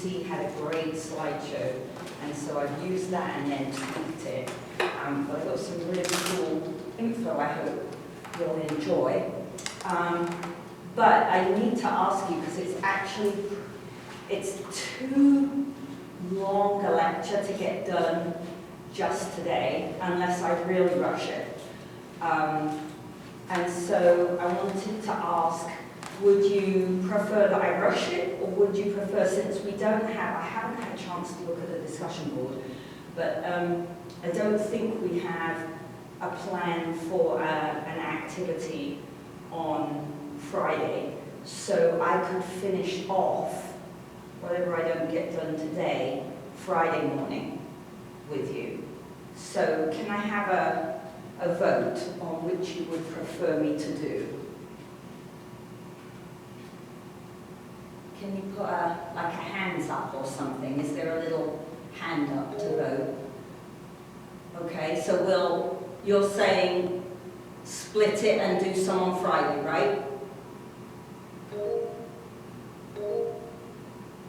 He had a great slideshow, and so I've used that and then tweaked it. But I've got some really cool info I hope you'll enjoy. But I need to ask you, because it's too long a lecture to get done just today, unless I really rush it. And so I wanted to ask, would you prefer that I rush it, or would you prefer, since I haven't had a chance to look at the discussion board, but I don't think we have a plan for an activity on Friday, so I could finish off whatever I don't get done today, Friday morning, with you. So can I have a vote on which you would prefer me to do? Can you put like a hands up or something? Is there a little hand up to vote? Okay, so you're saying split it and do some on Friday, right?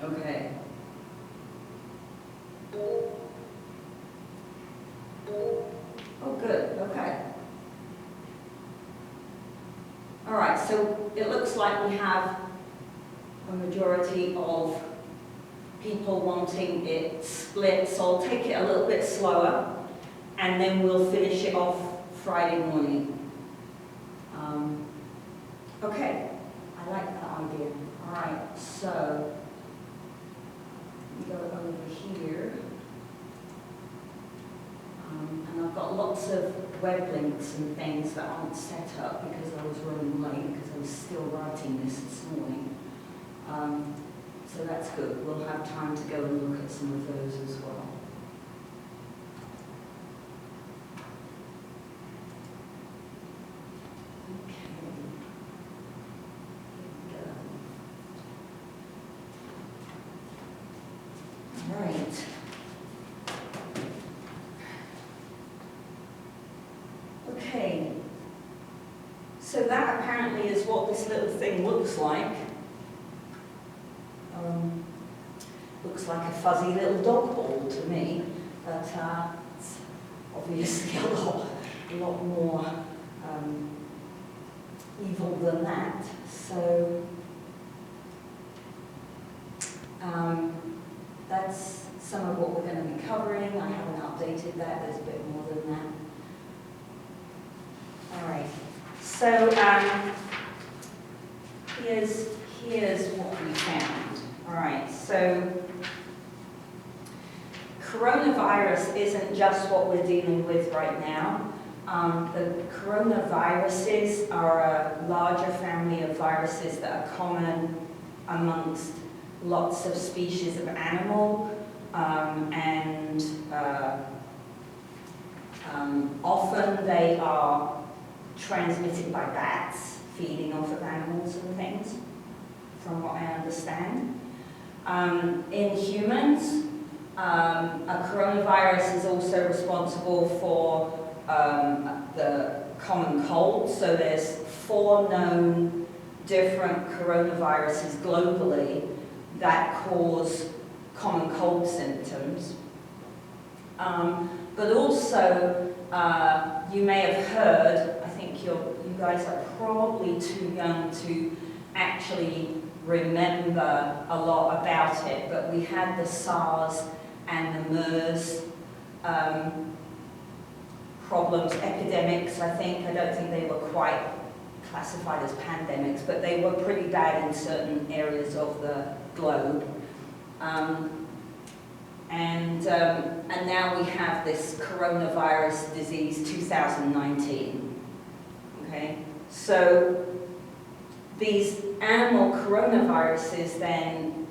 Okay. Oh, good, okay. All right, so it looks like we have a majority of people wanting it split, so I'll take it a little bit slower, and then we'll finish it off Friday morning. Okay, I like that idea. All right, so we go over here. And I've got lots of web links and things that aren't set up because I was running late, because I was still writing this morning. So that's good. We'll have time to go and look at some of those as well. Okay. Here we go. All right. Okay. So that apparently is what this little thing looks like. Looks like a fuzzy little dog ball to me, but it's obviously a lot more evil than that. So that's some of what we're going to be covering. I haven't updated that, there's a bit more than that. All right, so here's what we found. All right, so coronavirus isn't just what we're dealing with right now. The coronaviruses are a larger family of viruses that are common amongst lots of species of animal, and often they are transmitted by bats feeding off of animals and things, from what I understand. In humans, a coronavirus is also responsible for the common cold. So there's 4 known different coronaviruses globally that cause common cold symptoms. But also, you may have heard, I think you guys are probably too young to actually remember a lot about it, but we had the SARS and the MERS problems, epidemics, I think. I don't think they were quite classified as pandemics, but they were pretty bad in certain areas of the globe. And now we have this coronavirus disease 2019. Okay, so these animal coronaviruses then,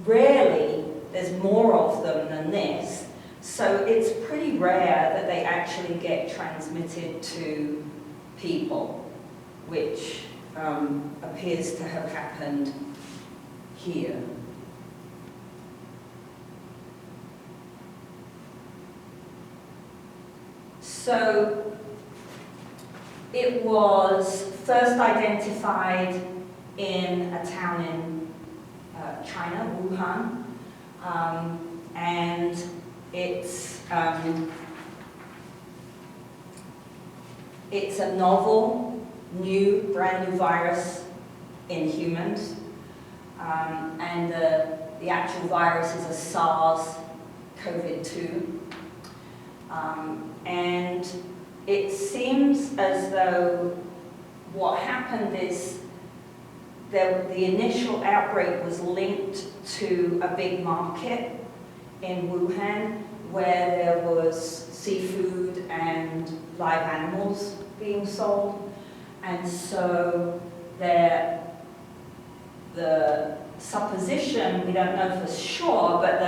rarely, there's more of them than this, so it's pretty rare that they actually get transmitted to people, which appears to have happened here. So it was first identified in a town in China, Wuhan, and it's a novel, new, brand new virus in humans, and the actual virus is a SARS-CoV-2, and it seems as though what happened is the initial outbreak was linked to a big market in Wuhan where there was seafood and live animals being sold, and so the supposition, we don't know for sure, but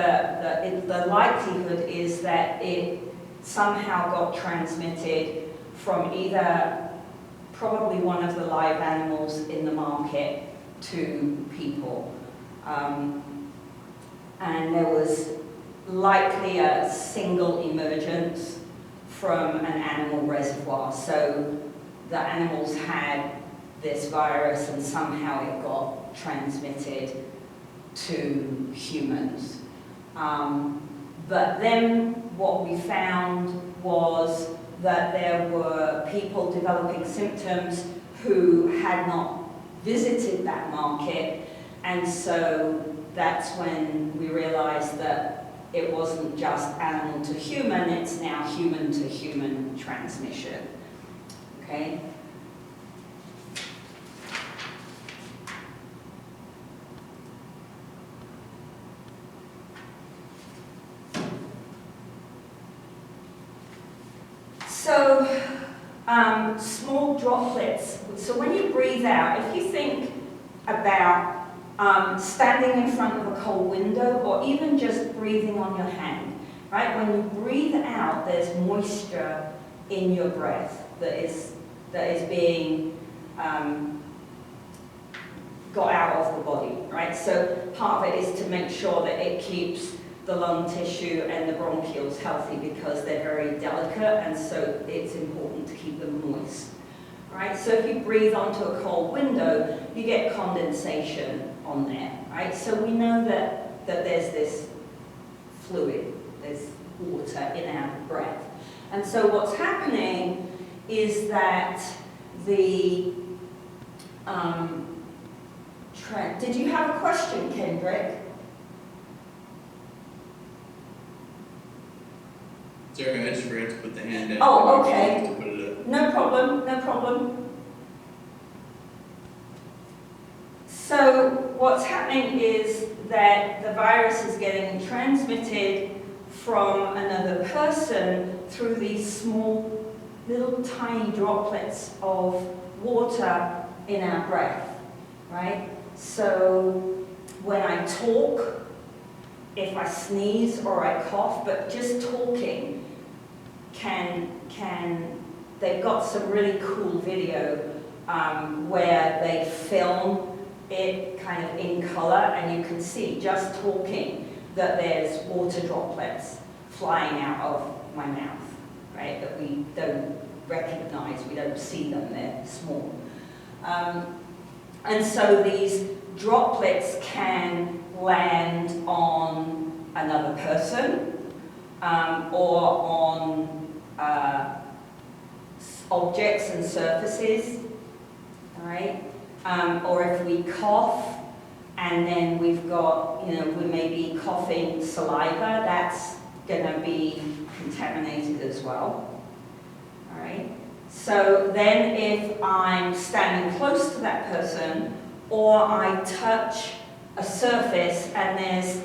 the likelihood is that it somehow got transmitted from either probably one of the live animals in the market to people. And there was likely a single emergence from an animal reservoir. So the animals had this virus and somehow it got transmitted to humans. But then what we found was that there were people developing symptoms who had not visited that market, and so that's when we realized that it wasn't just animal to human, it's now human to human transmission. Okay? So, small droplets. So when you breathe out, if you think about standing in front of a cold window or even just breathing on your hand, right? When you breathe out, there's moisture in your breath that is being got out of the body, right? So part of it is to make sure that it keeps the lung tissue and the bronchioles healthy because they're very delicate, and so it's important to keep them moist. Right? So if you breathe onto a cold window, you get condensation on there. Right? So we know that there's this fluid, there's water in our breath. And so what's happening is that the did you have a question, Kendrick? Sorry, I just forgot to put the hand down. Oh, okay. To put it up. No problem, no problem. So what's happening is that the virus is getting transmitted from another person through these small, little tiny droplets of water in our breath, right? So when I talk, if I sneeze or I cough, but just talking they've got some really cool video where they film it kind of in color, and you can see just talking that there's water droplets flying out of my mouth, right, that we don't recognize, we don't see them, they're small. And so these droplets can land on another person or on objects and surfaces, all right? Or if we cough and then we've got, we may be coughing saliva, that's going to be contaminated as well, all right? So then if I'm standing close to that person or I touch a surface, and there's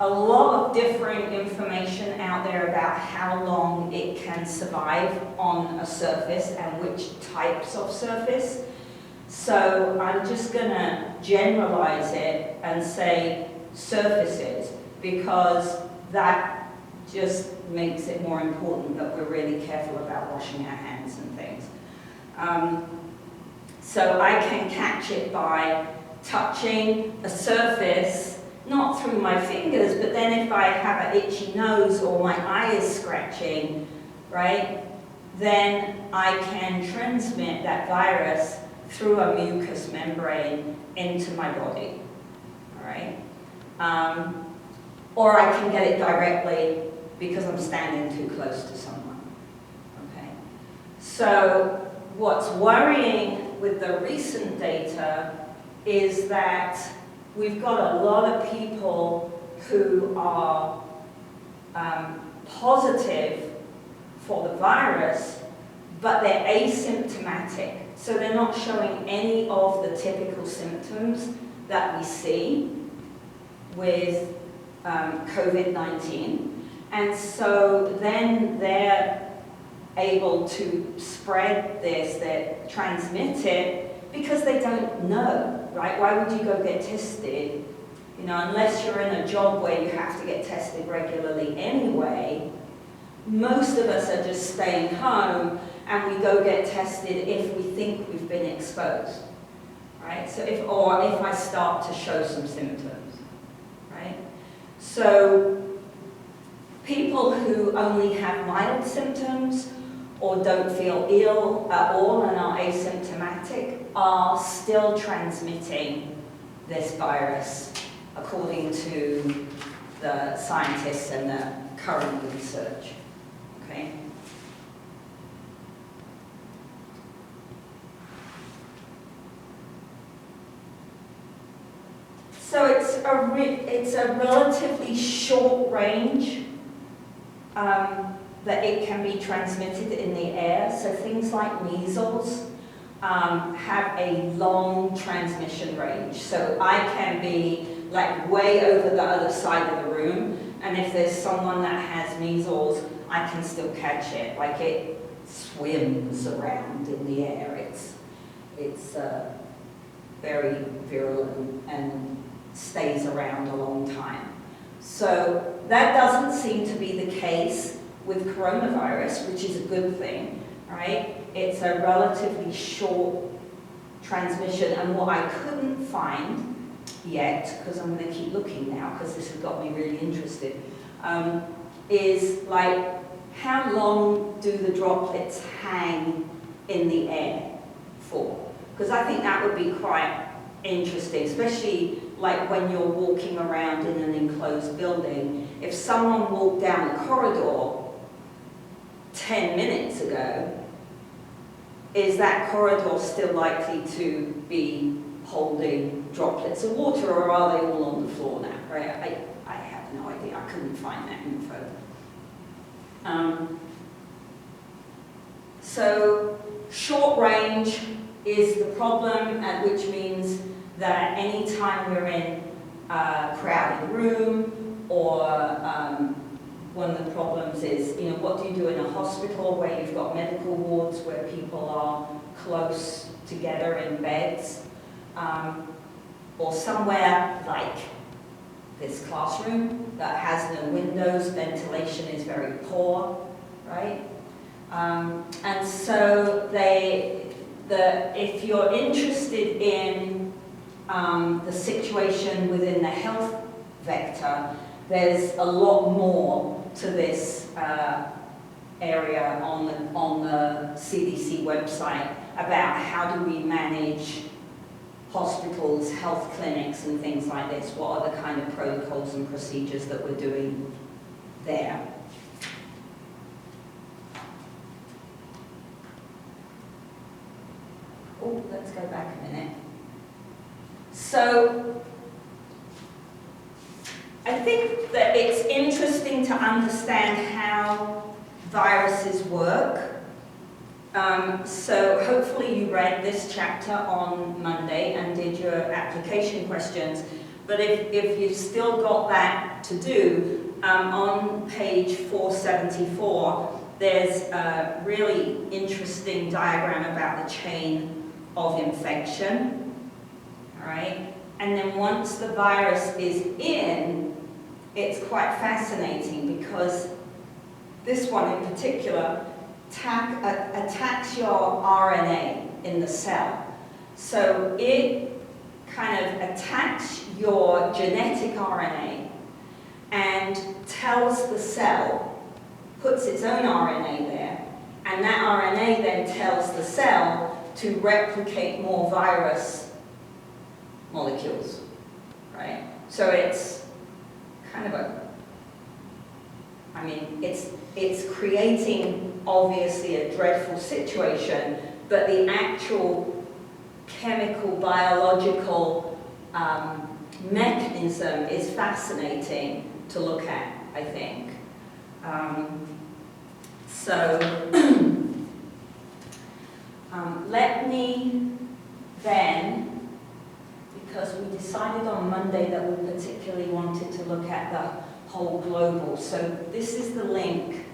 a lot of different information out there about how long it can survive on a surface and which types of surface. So I'm just going to generalize it and say surfaces, because that just makes it more important that we're really careful about washing our hands and things. So I can catch it by touching a surface, not through my fingers, but then if I have an itchy nose or my eye is scratching, right, then I can transmit that virus through a mucous membrane into my body, all right? or I can get it directly because I'm standing too close to someone. Okay. So what's worrying with the recent data is that we've got a lot of people who are positive for the virus, but they're asymptomatic. So they're not showing any of the typical symptoms that we see with COVID-19. And so then they're able to spread this, they transmit it, because they don't know, right? Why would you go get tested? You know, unless you're in a job where you have to get tested regularly anyway, most of us are just staying home and we go get tested if we think we've been exposed, right? So if I start to show some symptoms, right? So people who only have mild symptoms or don't feel ill at all and are asymptomatic are still transmitting this virus, according to the scientists and the current research. Okay. So it's a relatively short range that it can be transmitted in the air. So things like measles have a long transmission range. So I can be like way over the other side of the room, and if there's someone that has measles, I can still catch it. Like it swims around in the air. It's very virulent and stays around a long time. So that doesn't seem to be the case with coronavirus, which is a good thing, right? It's a relatively short transmission, and what I couldn't find yet, because I'm going to keep looking now because this has got me really interested, is like how long do the droplets hang in the air for? Because I think that would be quite interesting, especially like when you're walking around in an enclosed building. If someone walked down the corridor 10 minutes ago, is that corridor still likely to be holding droplets of water, or are they all on the floor now? Right? I have no idea. I couldn't find that info. So short range is the problem, which means that any time we're in a crowded room, or one of the problems is, you know, what do you do in a hospital where you've got medical wards where people are close together in beds, or somewhere like this classroom that has no windows, ventilation is very poor, right? And so if you're interested in the situation within the health vector, there's a lot more to this area on the CDC website about how do we manage hospitals, health clinics, and things like this. What are the kind of protocols and procedures that we're doing there? Oh, let's go back a minute. So I think that it's interesting to understand how viruses work. So hopefully you read this chapter on Monday and did your application questions. But if you've still got that to do, on page 474, there's a really interesting diagram about the chain of infection. All right? And then once the virus is in, it's quite fascinating because this one in particular attacks your RNA in the cell. So it kind of attacks your genetic RNA and tells the cell, puts its own RNA there, and that RNA then tells the cell to replicate more virus molecules, right? So it's kind of it's creating obviously a dreadful situation, but the actual chemical, biological mechanism is fascinating to look at, I think. Let me then, because we decided on Monday that we particularly wanted to look at the whole global. So this is the link,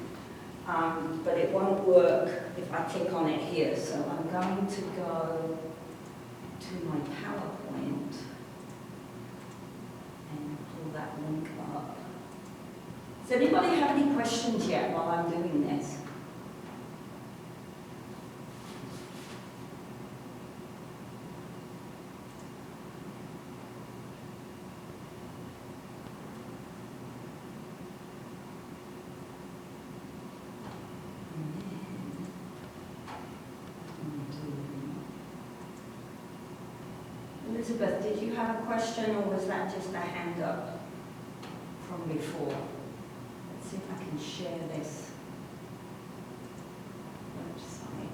but it won't work if I click on it here. So I'm going to go to my PowerPoint and pull that link up. Does anybody have any questions yet while I'm doing this? Elizabeth, did you have a question, or was that just a hand up from before? Let's see if I can share this website.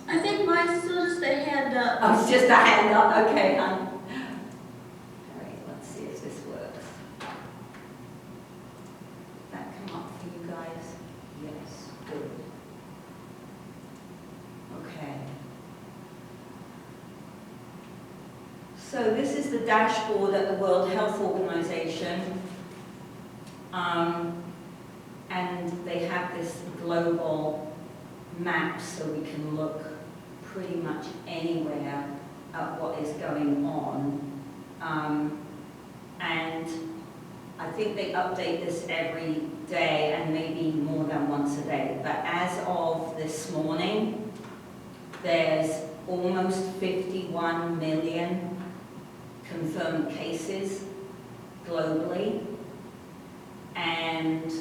I think mine's still just a hand up. Oh, it's just a hand up, okay. All right, let's see if this works. Did that come up for you guys? Yes, good. Okay. So this is the dashboard at the World Health Organization, and they have this global map so we can look pretty much anywhere at what is going on. And I think they update this every day and maybe more than once a day. But as of this morning, there's almost 51 million confirmed cases globally, and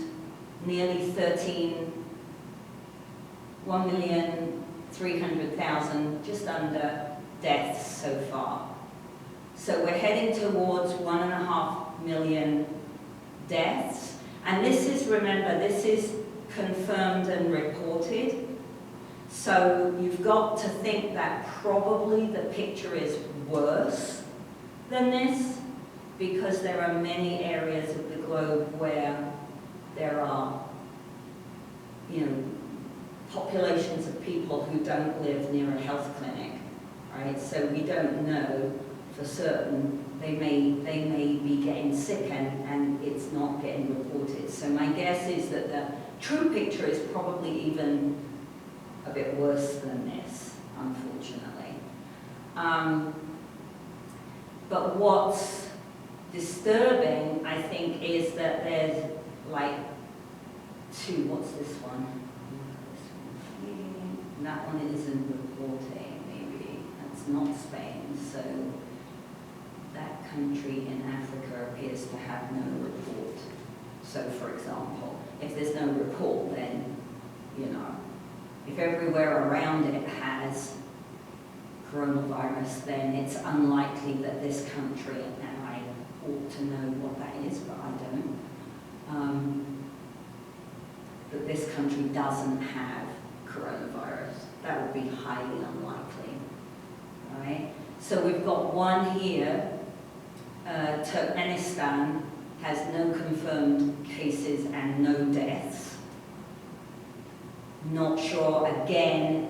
nearly 1,300,000, just under, deaths so far. So we're heading towards 1.5 million deaths. And this is, remember, this is confirmed and reported. So you've got to think that probably the picture is worse than this, because there are many areas of the globe where there are, populations of people who don't live near a health clinic, right? So we don't know for certain. They may be getting sick and it's not getting reported. So my guess is that the true picture is probably even a bit worse than this, unfortunately. But what's disturbing, I think, is that there's like two. What's this one? That one isn't reporting, maybe. That's not Spain. So that country in Africa appears to have no report. So, for example, if there's no report, then, if everywhere around it has coronavirus, then it's unlikely that this country, and I ought to know what that is, but I don't, that this country doesn't have coronavirus. That would be highly unlikely, all right? So we've got one here. Turkmenistan has no confirmed cases and no deaths. Not sure, again,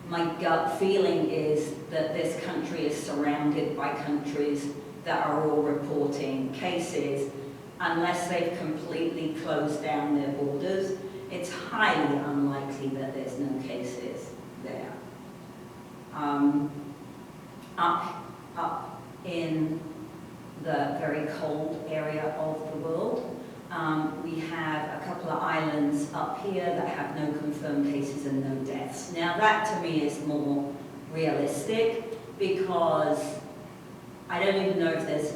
my gut feeling is that this country is surrounded by countries that are all reporting cases. Unless they've completely closed down their borders, it's highly unlikely that there's no cases there. Up in the very cold area of the world, we have a couple of islands up here that have no confirmed cases and no deaths. Now that to me is more realistic, because I don't even know if there's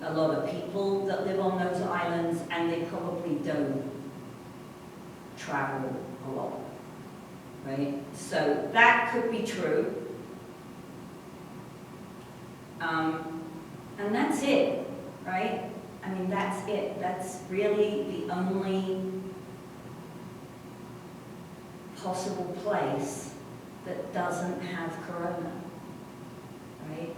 a lot of people that live on those islands, and they probably don't travel a lot, right? So that could be true. And that's it, right? right? I mean, that's it. That's really the only possible place that doesn't have corona, right?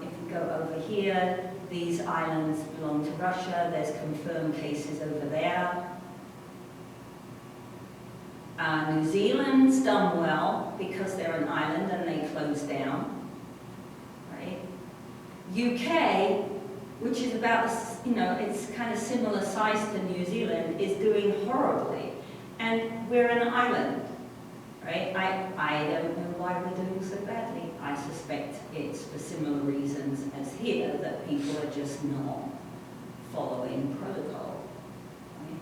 If we go over here, these islands belong to Russia. There's confirmed cases over there. New Zealand's done well because they're an island and they closed down, right? UK, which is about, it's kind of similar size to New Zealand, is doing horribly. And we're an island, right? I don't know why we're doing so badly. I suspect it's for similar reasons as here, that people are just not following protocol. Right?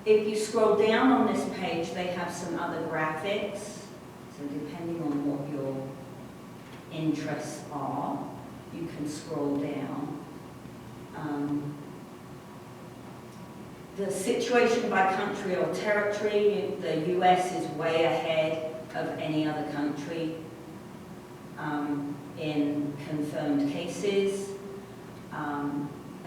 If you scroll down on this page, they have some other graphics. So depending on what your interests are, you can scroll down. The situation by country or territory, the US is way ahead of any other country in confirmed cases.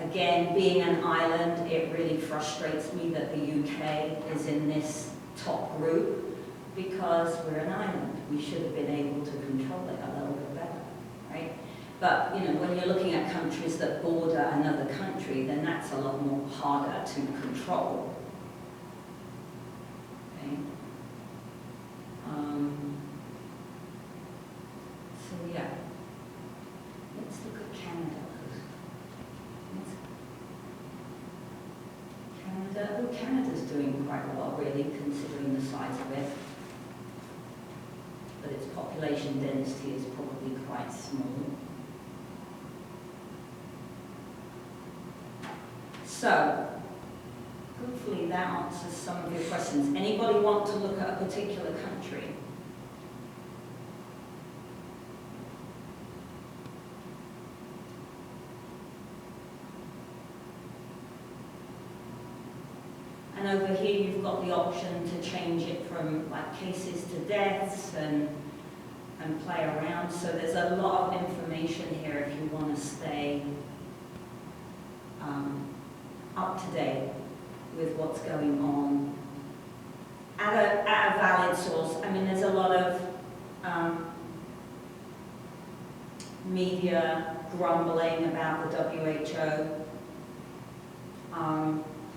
Again, being an island, it really frustrates me that the UK is in this top group because we're an island. We should have been able to control it a little bit better, right? But, when you're looking at countries that border another country, then that's a lot more harder to control. Okay? So, yeah. Let's look at Canada. Canada's doing quite well, really, considering the size of it. But its population density is probably quite small. So, hopefully that answers some of your questions. Anybody want to look at a particular country? And over here you've got the option to change it from like cases to deaths and play around. So there's a lot of information here if you want to stay up to date with what's going on at a valid source. I mean, there's a lot of media grumbling about the WHO.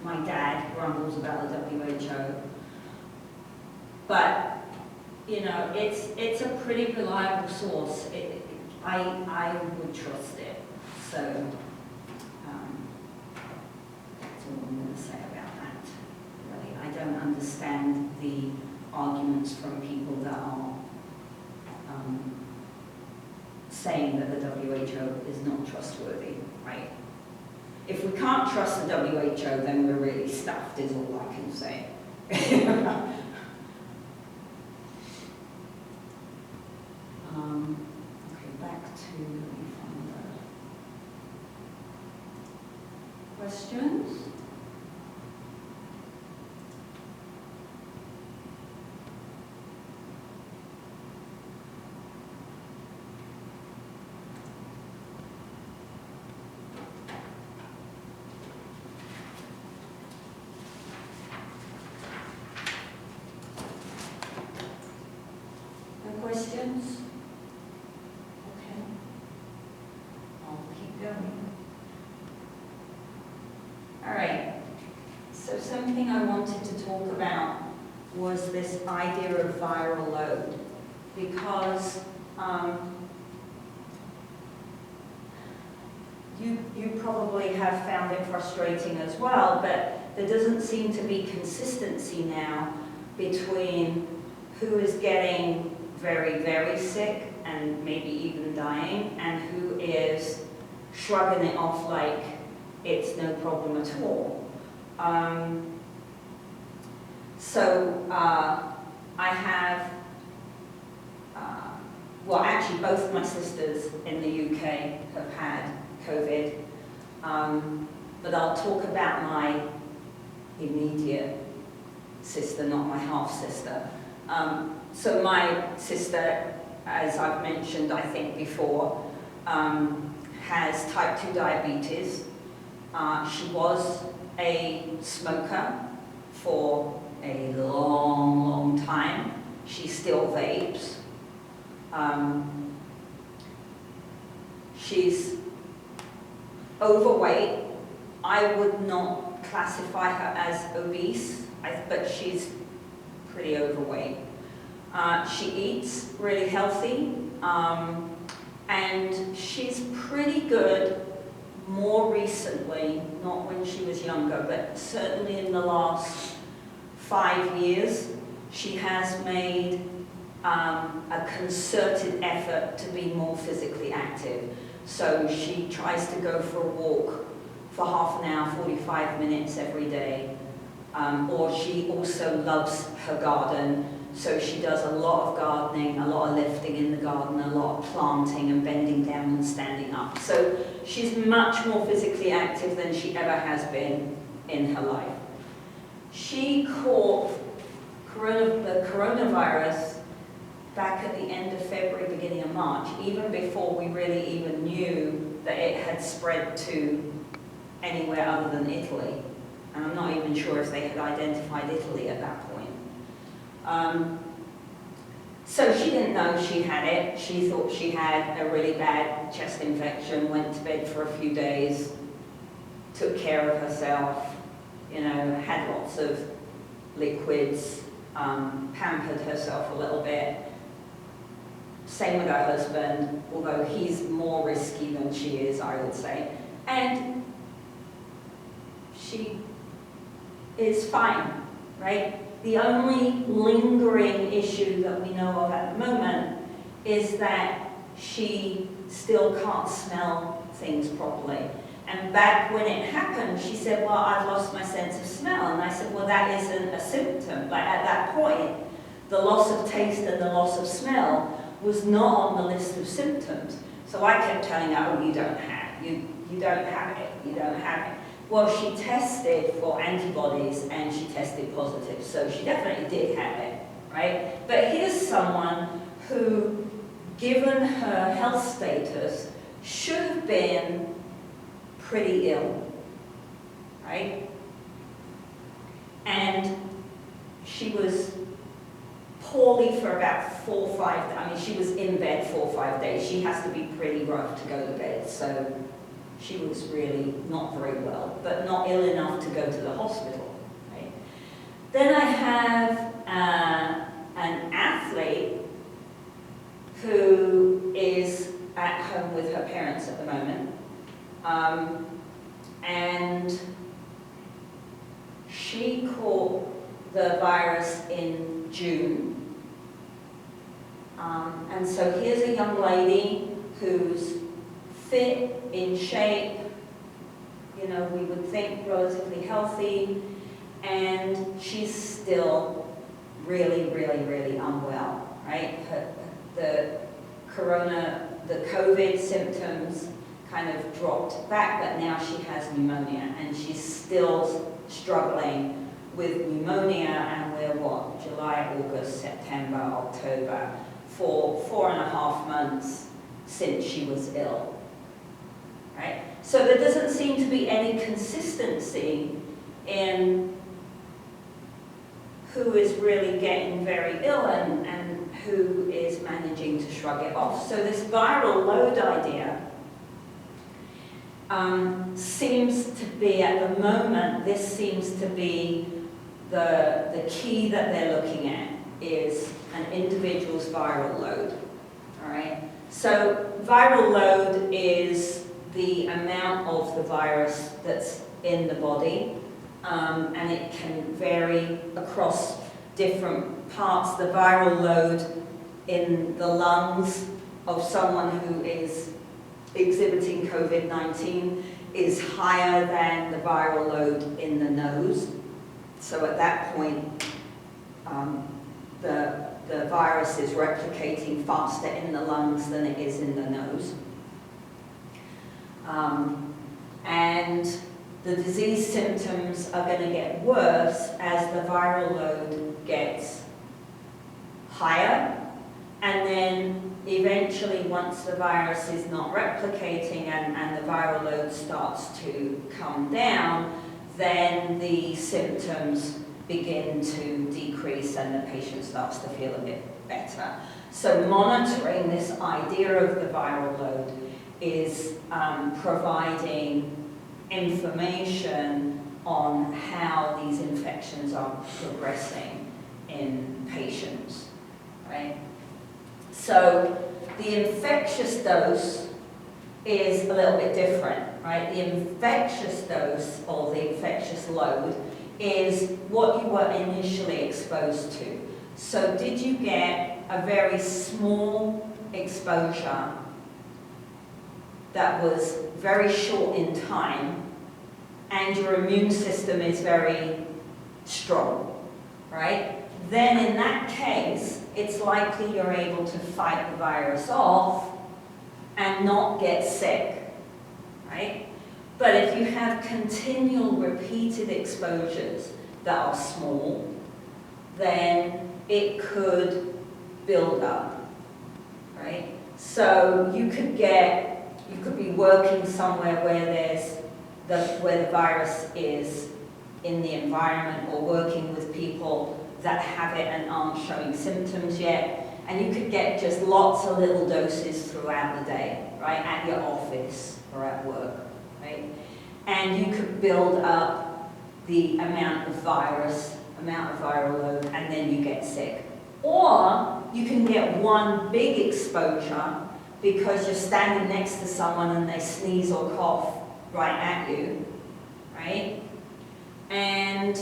My dad grumbles about the WHO. But, it's a pretty reliable source. I would trust it. So, that's all I'm going to say about that. Really, I don't understand the arguments from people that are saying that the WHO is not trustworthy, right? If we can't trust the WHO, then we're really stuffed, is all I can say. Okay, back to, let me find the questions. Questions? Okay. I'll keep going. All right. So something I wanted to talk about was this idea of viral load, because you probably have found it frustrating as well, but there doesn't seem to be consistency now between who is getting very, very sick and maybe even dying, and who is shrugging it off like it's no problem at all. I have, well, actually both my sisters in the UK have had COVID, but I'll talk about my immediate sister, not my half-sister. So my sister, as I've mentioned, I think before, has type 2 diabetes. She was a smoker for a long, long time. She still vapes. She's overweight. I would not classify her as obese, but she's pretty overweight. She eats really healthy, and she's pretty good more recently, not when she was younger, but certainly in the last 5 years, she has made a concerted effort to be more physically active. So she tries to go for a walk for half an hour, 45 minutes every day. Or she also loves her garden, so she does a lot of gardening, a lot of lifting in the garden, a lot of planting and bending down and standing up. So she's much more physically active than she ever has been in her life. She caught the coronavirus back at the end of February, beginning of March, even before we really even knew that it had spread to anywhere other than Italy. And I'm not even sure if they had identified Italy at that point. So she didn't know she had it. She thought she had a really bad chest infection, went to bed for a few days, took care of herself, had lots of liquids, pampered herself a little bit. Same with her husband, although he's more risky than she is, I would say. And she is fine, right? The only lingering issue that we know of at the moment is that she still can't smell things properly. And back when it happened, she said, well, I've lost my sense of smell. And I said, well, that isn't a symptom. Like at that point, the loss of taste and the loss of smell was not on the list of symptoms. So I kept telling her, oh, you don't have it, you don't have it. Well, she tested for antibodies and she tested positive, so she definitely did have it, right? But here's someone who, given her health status, should have been pretty ill, right? And she was poorly for about 4 or 5 days. I mean, she was in bed 4 or 5 days. She has to be pretty rough to go to bed, so she was really not very well, but not ill enough to go to the hospital, right? Then I have an athlete who is at home with her parents at the moment, and she caught the virus in June. And so here's a young lady who's fit, in shape, we would think relatively healthy, and she's still really, really, really unwell, right? The COVID symptoms kind of dropped back, but now she has pneumonia, and she's still struggling with pneumonia, and we're July, August, September, October, for 4.5 months since she was ill. Right? So there doesn't seem to be any consistency in who is really getting very ill and who is managing to shrug it off. So this viral load idea seems to be, at the moment, this seems to be the key that they're looking at is an individual's viral load. All right? So viral load is the amount of the virus that's in the body, and it can vary across different parts. The viral load in the lungs of someone who is exhibiting COVID-19 is higher than the viral load in the nose. So at that point, the virus is replicating faster in the lungs than it is in the nose. And the disease symptoms are going to get worse as the viral load gets higher And then eventually, once the virus is not replicating and the viral load starts to come down, then the symptoms begin to decrease and the patient starts to feel a bit better. So monitoring this idea of the viral load is providing information on how these infections are progressing in patients, right? So the infectious dose is a little bit different, right? The infectious dose, or the infectious load, is what you were initially exposed to. So did you get a very small exposure that was very short in time, and your immune system is very strong, right? Then in that case, it's likely you're able to fight the virus off and not get sick, right? But if you have continual repeated exposures that are small, then it could build up, right? So you could be working somewhere where where the virus is in the environment, or working with people that have it and aren't showing symptoms yet, and you could get just lots of little doses throughout the day, right, at your office or at work, right? And you could build up the amount of viral load, and then you get sick. Or you can get one big exposure because you're standing next to someone and they sneeze or cough right at you, right? And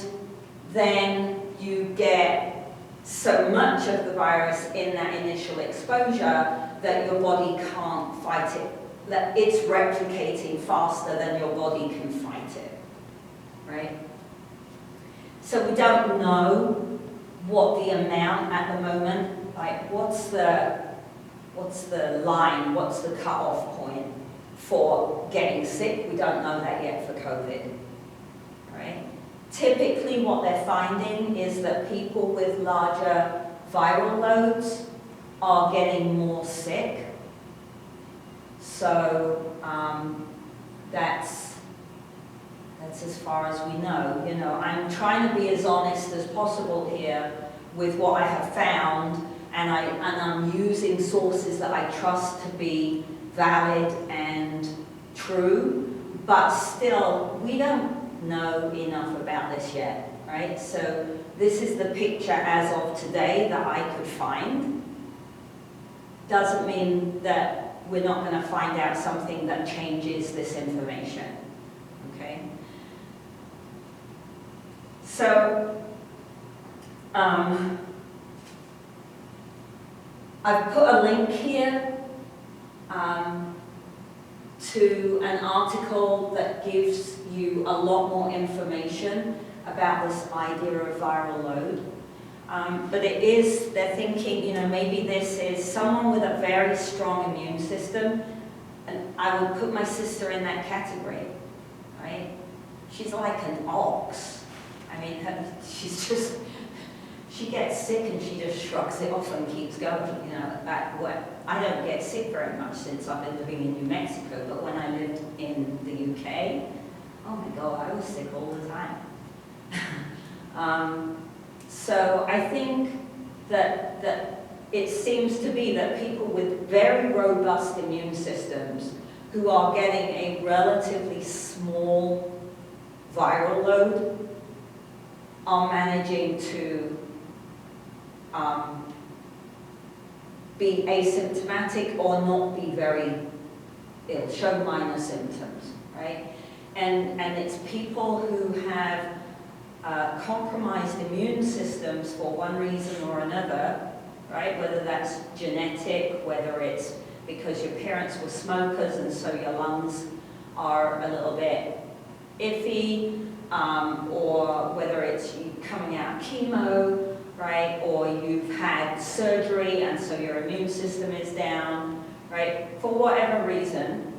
then you get so much of the virus in that initial exposure that your body can't fight it, that it's replicating faster than your body can fight it, right? So we don't know what the amount at the moment, like what's the line, what's the cutoff point for getting sick. We don't know that yet for COVID, right? Typically what they're finding is that people with larger viral loads are getting more sick. So that's as far as we know. You know, I'm trying to be as honest as possible here with what I have found, and I'm using sources that I trust to be valid and true, but still, we don't know enough about this yet, right? So this is the picture as of today that I could find. Doesn't mean that we're not going to find out something that changes this information, okay? So, I've put a link here to an article that gives you a lot more information about this idea of viral load. But they're thinking, you know, maybe this is someone with a very strong immune system, and I would put my sister in that category, right? She's like an ox. I mean, she gets sick and she just shrugs it off and keeps going, you know. I don't get sick very much since I've been living in New Mexico, but when I lived in the UK, oh my God, I was sick all the time. So I think that it seems to be that people with very robust immune systems who are getting a relatively small viral load are managing to be asymptomatic or not be very ill, show minor symptoms, right? And it's people who have compromised immune systems for one reason or another, right? Whether that's genetic, whether it's because your parents were smokers and so your lungs are a little bit iffy, or whether it's you coming out of chemo, right? Or you've had surgery and so your immune system is down, right? For whatever reason,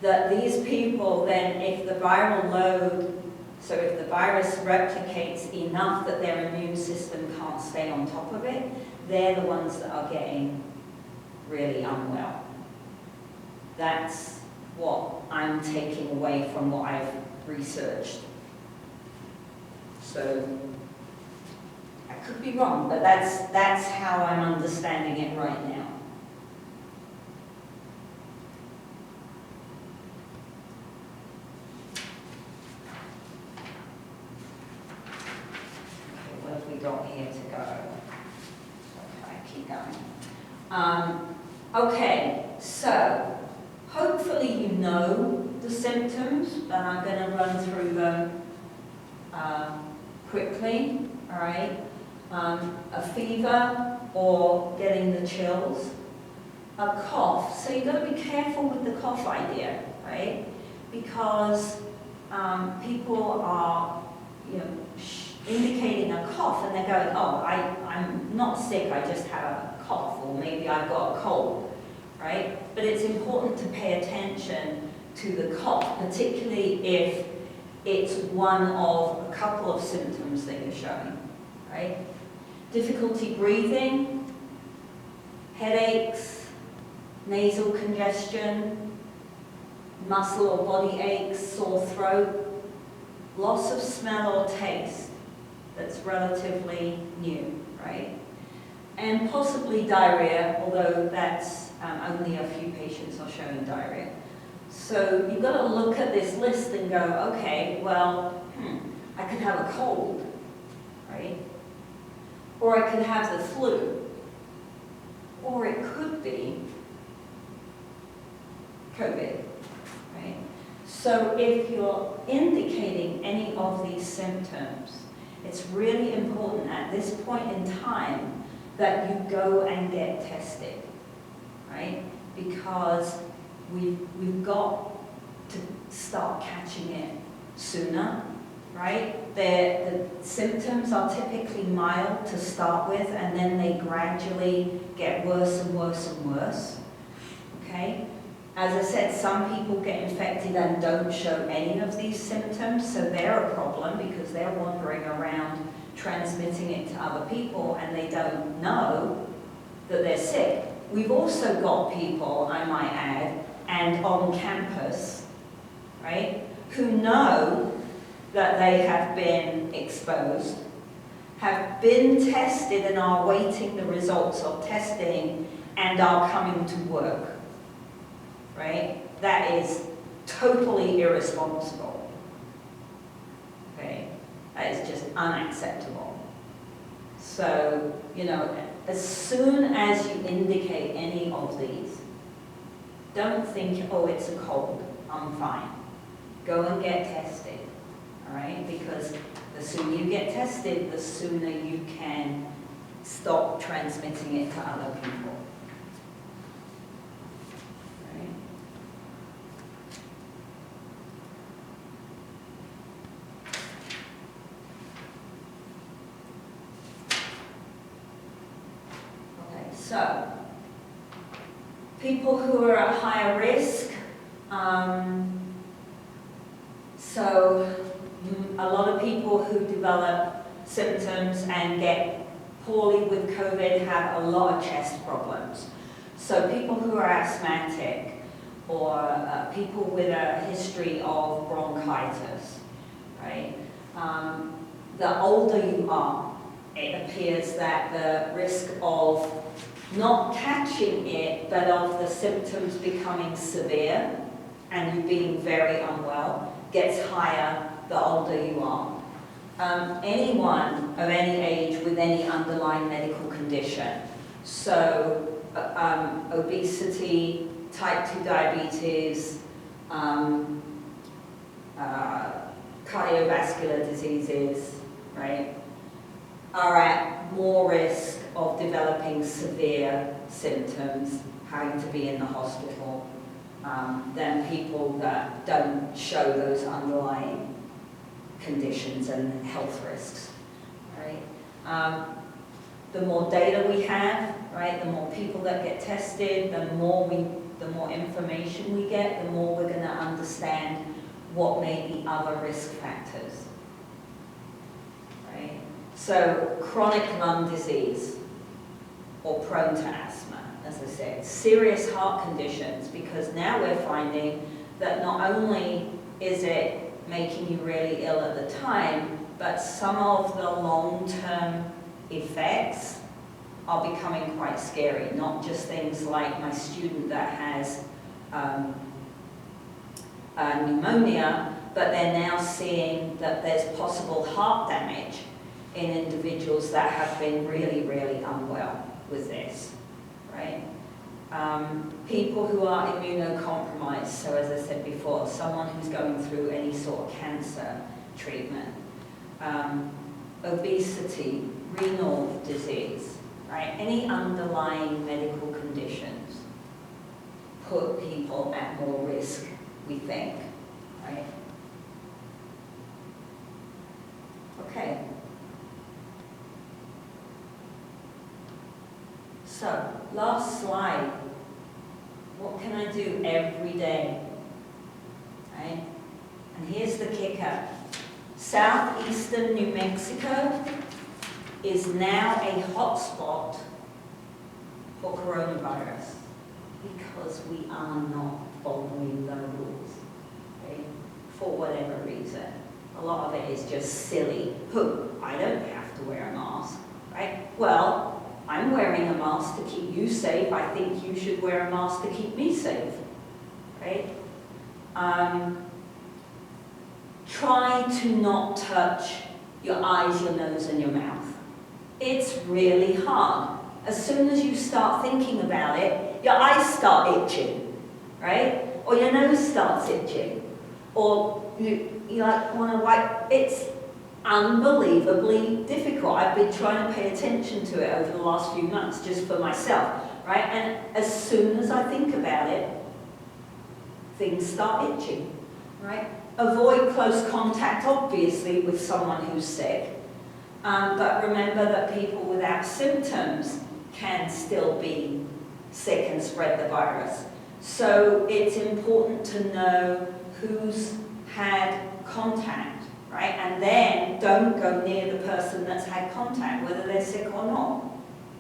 that these people then, if the viral load, so if the virus replicates enough that their immune system can't stay on top of it, they're the ones that are getting really unwell. That's what I'm taking away from what I've researched. So, I could be wrong, but that's how I'm understanding it right now. Okay, what have we got here to go? Okay, keep going. Okay, so hopefully you know the symptoms, but I'm going to run through them quickly, all right? A fever or getting the chills, a cough. So you've got to be careful with the cough idea, right? Because people are, indicating a cough and they're going, oh, I'm not sick, I just have a cough, or maybe I've got a cold, right? But it's important to pay attention to the cough, particularly if it's one of a couple of symptoms that you're showing, right? Difficulty breathing, headaches, nasal congestion, muscle or body aches, sore throat, loss of smell or taste that's relatively new, right? And possibly diarrhea, although that's only a few patients are showing diarrhea. So you've got to look at this list and go, okay, well, I could have a cold, right? Or I could have the flu. Or it could be COVID, right? So if you're indicating any of these symptoms, it's really important at this point in time that you go and get tested, right? Because we've got to start catching it sooner, right? The symptoms are typically mild to start with, and then they gradually get worse and worse and worse, okay? As I said, some people get infected and don't show any of these symptoms, so they're a problem because they're wandering around transmitting it to other people and they don't know that they're sick. We've also got people, I might add, and on campus, right, who know that they have been exposed, have been tested and are waiting the results of testing and are coming to work, right? That is totally irresponsible, okay? That is just unacceptable. So, as soon as you indicate any of these, don't think, oh, it's a cold, I'm fine. Go and get tested, all right? Because the sooner you get tested, the sooner you can stop transmitting it to other people. Right? Okay, so people who are at higher risk, so a lot of people who develop symptoms and get poorly with COVID have a lot of chest problems. So people who are asthmatic or people with a history of bronchitis, right? The older you are, it appears that the risk of not catching it, but of the symptoms becoming severe and you being very unwell, gets higher the older you are. Anyone of any age with any underlying medical condition, so obesity, type 2 diabetes, cardiovascular diseases, right, are at more risk of developing severe symptoms, having to be in the hospital, than people that don't show those underlying conditions and health risks, right? The more data we have, right, the more people that get tested, the more information we get, the more we're going to understand what may be other risk factors, right? So chronic lung disease, or prone to asthma, as I said, serious heart conditions, because now we're finding that not only is it making you really ill at the time, but some of the long-term effects are becoming quite scary. Not just things like my student that has pneumonia, but they're now seeing that there's possible heart damage in individuals that have been really, really unwell with this, right? People who are immunocompromised, so as I said before, someone who's going through any sort of cancer treatment, obesity, renal disease, right? Any underlying medical conditions put people at more risk, we think, right? Okay. So, last slide. What can I do every day? Right? And here's the kicker. Southeastern New Mexico is now a hotspot for coronavirus because we are not following the rules, right? For whatever reason. A lot of it is just silly. I don't have to wear a mask, right? Well, I'm wearing a mask to keep you safe. I think you should wear a mask to keep me safe, right? Try to not touch your eyes, your nose, and your mouth. It's really hard. As soon as you start thinking about it, your eyes start itching, right? Or your nose starts itching. Or you like want to wipe. It's unbelievably difficult. I've been trying to pay attention to it over the last few months just for myself, right? And as soon as I think about it, things start itching, right? Avoid close contact, obviously, with someone who's sick. But remember that people without symptoms can still be sick and spread the virus. So it's important to know who's had contact, right? And then don't go near the person that's had contact, whether they're sick or not.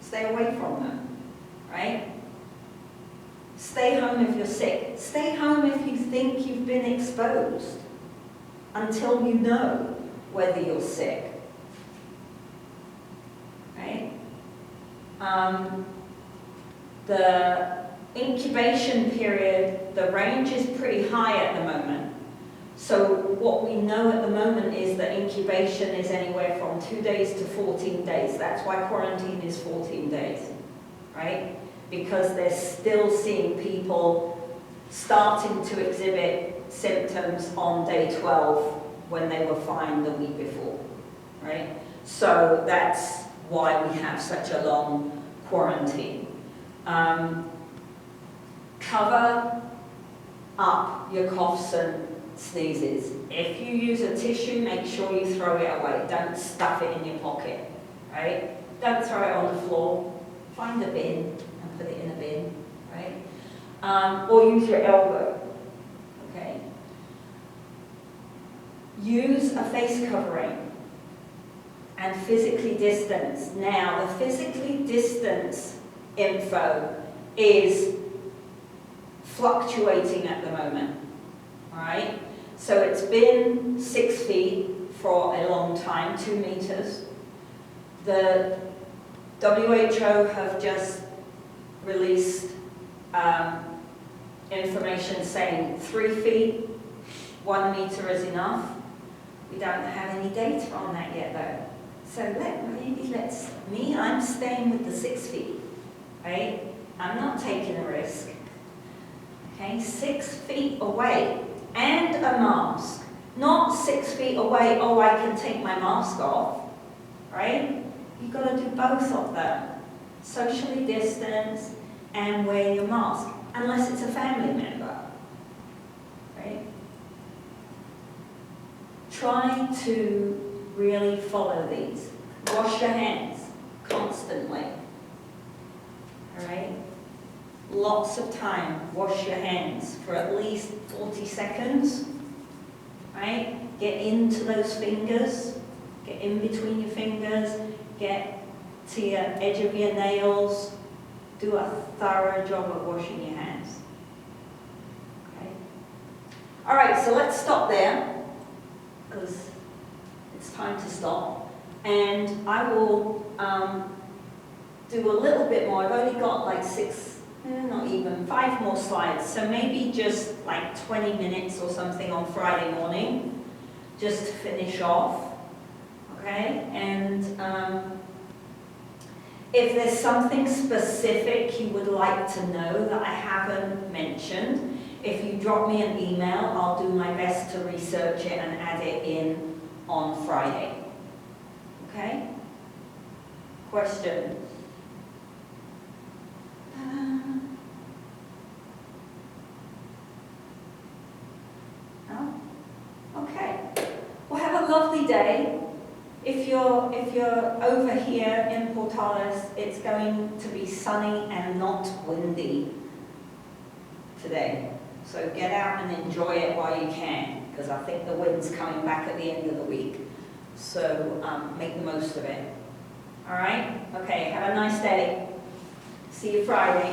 Stay away from them, right? Stay home if you're sick. Stay home if you think you've been exposed until you know whether you're sick, right? The incubation period, the range is pretty high at the moment. So what we know at the moment is that incubation is anywhere from 2 days to 14 days. That's why quarantine is 14 days, right? Because they're still seeing people starting to exhibit symptoms on day 12 when they were fine the week before, right? So that's why we have such a long quarantine. Cover up your coughs and sneezes. If you use a tissue, make sure you throw it away. Don't stuff it in your pocket, right? Don't throw it on the floor. Find a bin and put it in a bin, right? Or use your elbow, okay? Use a face covering and physically distance. Now, the physically distance info is fluctuating at the moment, all right? So it's been 6 feet for a long time, 2 meters. The WHO have just released information saying 3 feet, 1 meter is enough. We don't have any data on that yet though. So I'm staying with the 6 feet, right? I'm not taking a risk. Okay, 6 feet away and a mask. Not 6 feet away, oh, I can take my mask off, right? You've got to do both of them. Socially distance and wear your mask, unless it's a family member, right? Try to really follow these. Wash your hands constantly, all right? Lots of time, wash your hands for at least 40 seconds, right? Get into those fingers, get in between your fingers, get to your edge of your nails, do a thorough job of washing your hands. Okay? All right, so let's stop there, because it's time to stop. And I will do a little bit more. I've only got like not even 5 more slides. So maybe just like 20 minutes or something on Friday morning, just to finish off. Okay? And if there's something specific you would like to know that I haven't mentioned, if you drop me an email, I'll do my best to research it and add it in on Friday. Okay? Questions? No? Okay. Well, have a lovely day. If you're over here in Portales, it's going to be sunny and not windy today. So get out and enjoy it while you can, because I think the wind's coming back at the end of the week. So make the most of it. All right? Okay, have a nice day. See you Friday.